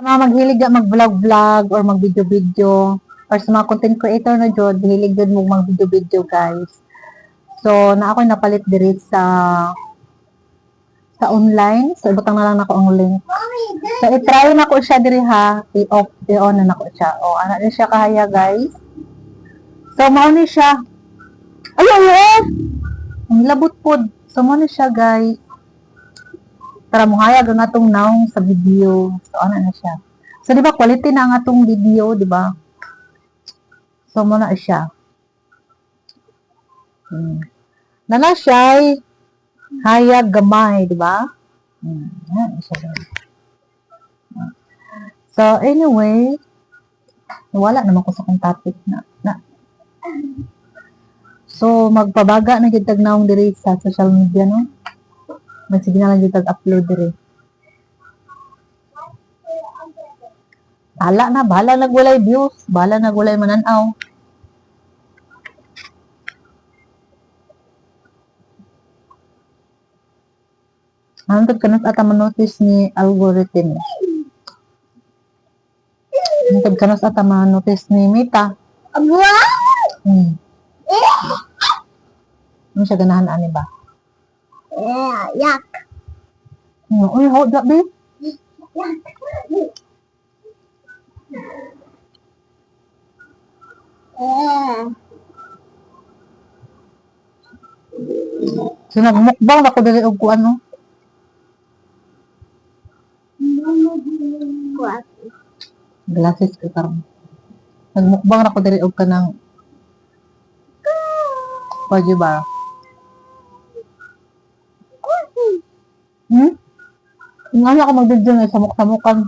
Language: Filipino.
Mga maghilig ka mag-vlog-vlog or mag-video-video or sa mga content creator na jud hilig jud mo mag-video-video guys. So na ako napalit diri sa online. So ibutang na lang nako ang link. So i-try na ko siya diri ha. I-off, i-on na nako siya. O ana ni siya kahaya guys. So mao ni siya. Ay. Ang labot pod. So mao ni siya guys. Tara mo hayag ang atong naong sa video. So ana na siya. So di ba quality na ang atong video, di ba? So mo na siya. Nana siya hayag gamay, di ba? So anyway, wala naman ko sa kong topic na. So magpabaga na gid tag naong diri sa social media no. Magsige na lang gid tag upload diri. Bahala na gulay views, bahala na gulay mananaw. Hangtod kanus ata manotice ni algorithm. Hangtod kanus ata manotice ni Meta. Ano siya ganahan ani ba? Yak. Uy, hold up, babe. So, nagmukbang ako dali og kuan no. Glasses ko karon. Nagmukbang ako dali og kanang Pwede ba? Nga ako mag-video na samok-samokan.